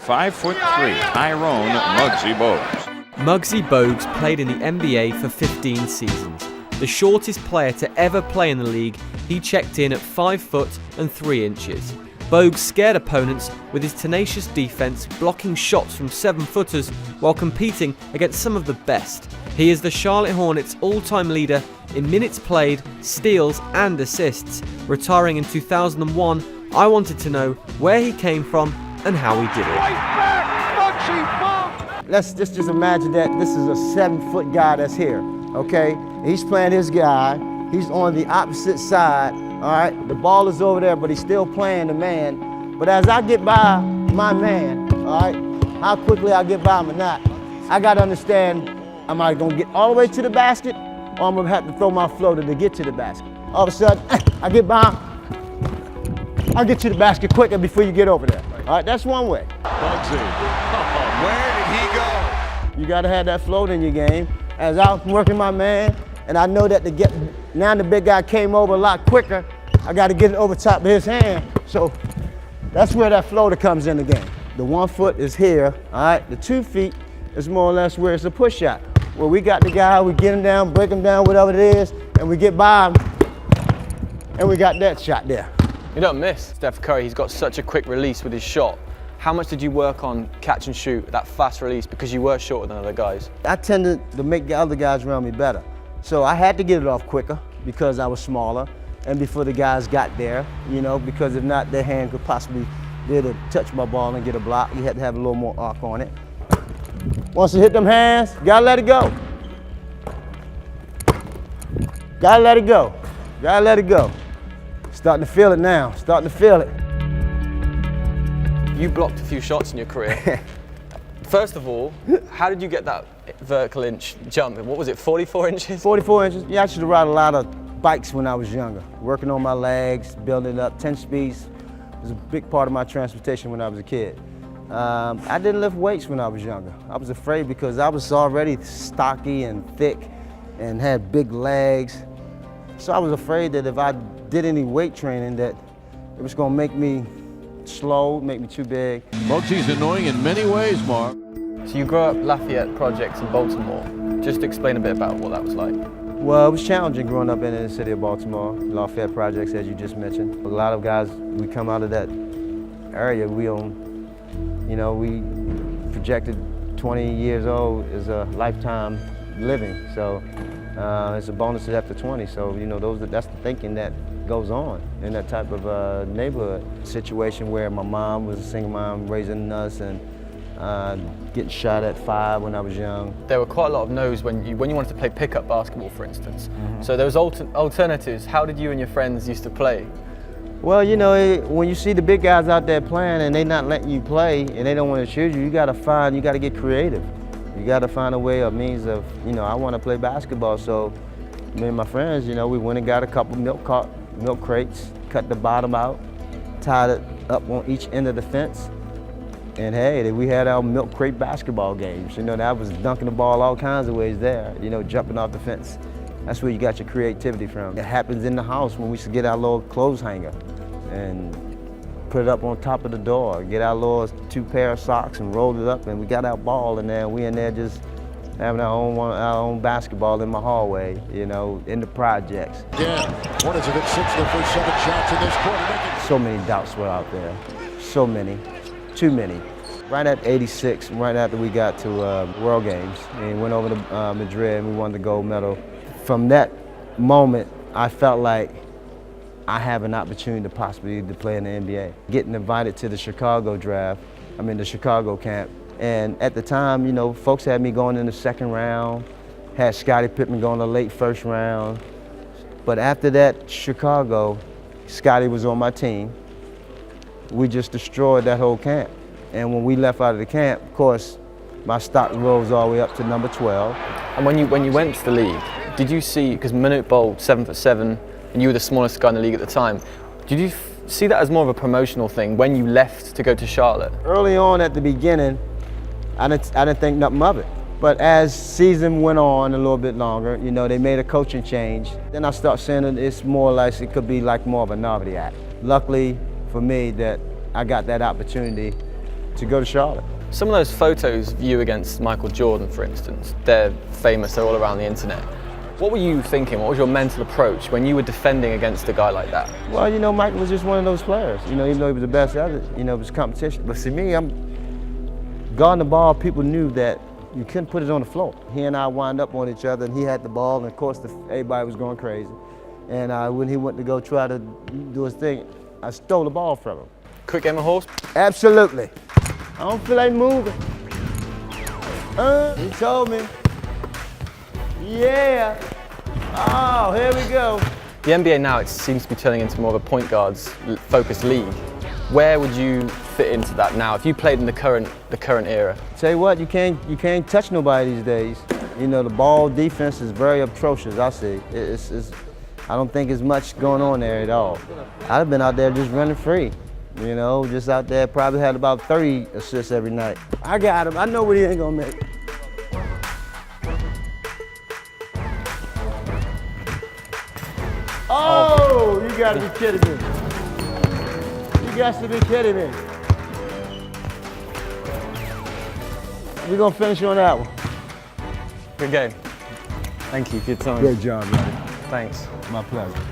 5'3", Tyrone Mugsy Bogues. Mugsy Bogues played in the NBA for 15 seasons. The shortest player to ever play in the league, he checked in at 5 foot and 3 inches. Bogues scared opponents with his tenacious defense, blocking shots from 7-footers while competing against some of the best. He is the Charlotte Hornets' all-time leader in minutes played, steals and assists. Retiring in 2001, I wanted to know where he came from and how he did it. Let's just imagine that this is a 7-foot guy that's here, okay? He's playing his guy. He's on the opposite side, all right? The ball is over there, but he's still playing the man. But as I get by my man, all right, how quickly I get by him or not, I got to understand, am I going to get all the way to the basket, or I'm going to have to throw my floater to get to the basket? All of a sudden, I get by him. I'll get to the basket quicker before you get over there. All right, that's one way. Mugsy, where did he go? You got to have that float in your game. As I'm working my man, and I know that now the big guy came over a lot quicker, I got to get it over top of his hand. So that's where that floater comes in the game. The 1 foot is here, all right? The 2 feet is more or less where it's a push shot. Where we got the guy, we get him down, break him down, whatever it is, and we get by him, and we got that shot there. You don't miss Steph Curry. He's got such a quick release with his shot. How much did you work on catch and shoot, that fast release, because you were shorter than other guys? I tended to make the other guys around me better. So I had to get it off quicker because I was smaller and before the guys got there, you know, because if not, their hand could possibly be able to touch my ball and get a block. You had to have a little more arc on it. Once you hit them hands, you gotta let it go. Gotta let it go. Gotta let it go. Starting to feel it now, starting to feel it. You blocked a few shots in your career. First of all, how did you get that vertical inch jump? What was it, 44 inches? 44 inches. Yeah, I should have ride a lot of bikes when I was younger. Working on my legs, building it up. 10 speeds was a big part of my transportation when I was a kid. I didn't lift weights when I was younger. I was afraid because I was already stocky and thick and had big legs. So I was afraid that if I did any weight training that it was going to make me slow, make me too big. Mugsy's annoying in many ways, Mark. So you grew up Lafayette Projects in Baltimore. Just explain a bit about what that was like. Well, it was challenging growing up in the city of Baltimore. Lafayette Projects, as you just mentioned. A lot of guys, we come out of that area, we projected 20 years old is a lifetime living. So it's a bonus after 20. So, you know, that's the thinking that goes on in that type of neighborhood situation where my mom was a single mom raising us and getting shot at 5 when I was young. There were quite a lot of no's when you wanted to play pickup basketball, for instance. Mm-hmm. So there was alternatives. How did you and your friends used to play? Well, you know, when you see the big guys out there playing and they not letting you play and they don't want to choose you, you got to get creative. You got to find a way or means of, you know, I want to play basketball. So me and my friends, you know, we went and got a couple milk crates, cut the bottom out, tied it up on each end of the fence. And hey, we had our milk crate basketball games. You know, that was dunking the ball all kinds of ways there, you know, jumping off the fence. That's where you got your creativity from. It happens in the house when we used to get our little clothes hanger and put it up on top of the door, get our little 2 pair of socks and roll it up, and we got our ball in there, and we in there just having our own basketball in my hallway, you know, in the projects. Yeah, Hornets have hit 6 of the first 7 shots in this quarter. So many doubts were out there, so many, too many. Right at 86, right after we got to World Games, and went over to Madrid and we won the gold medal. From that moment, I felt like I have an opportunity to possibly play in the NBA. Getting invited to the Chicago draft, the Chicago camp, and at the time, you know, folks had me going in the 2nd round, had Scottie Pippen going the late 1st round. But after that Chicago, Scottie was on my team. We just destroyed that whole camp. And when we left out of the camp, of course, my stock rose all the way up to number 12. And when you went to the league, did you see, because Manute Bol, 7'7", and you were the smallest guy in the league at the time, did you see that as more of a promotional thing when you left to go to Charlotte? Early on at the beginning, I didn't think nothing of it. But as season went on a little bit longer, you know, they made a coaching change. Then I started saying that it's more like, it could be like more of a novelty act. Luckily for me that I got that opportunity to go to Charlotte. Some of those photos of you against Michael Jordan, for instance, they're famous, they're all around the internet. What were you thinking? What was your mental approach when you were defending against a guy like that? Well, you know, Michael was just one of those players. You know, even though he was the best at it, you know, it was competition. But see me, I'm guarding the ball. People knew that you couldn't put it on the floor. He and I wound up on each other, and he had the ball, and of course, everybody was going crazy. And when he went to go try to do his thing, I stole the ball from him. Quick game of horse? Absolutely. I don't feel like moving. He told me. Yeah. Oh, here we go. The NBA now, it seems to be turning into more of a point guards focused league. Where would you fit into that now if you played in the current era? Tell you what, you can't touch nobody these days. You know, the ball defense is very atrocious, I see. I don't think there's much going on there at all. I'd have been out there just running free. You know, just out there, probably had about 30 assists every night. I got him. I know what he ain't gonna make. Oh, you gotta be kidding me. You got to be kidding me. We're gonna finish on that one. Good game. Thank you for your time. Great job, man. Thanks. My pleasure.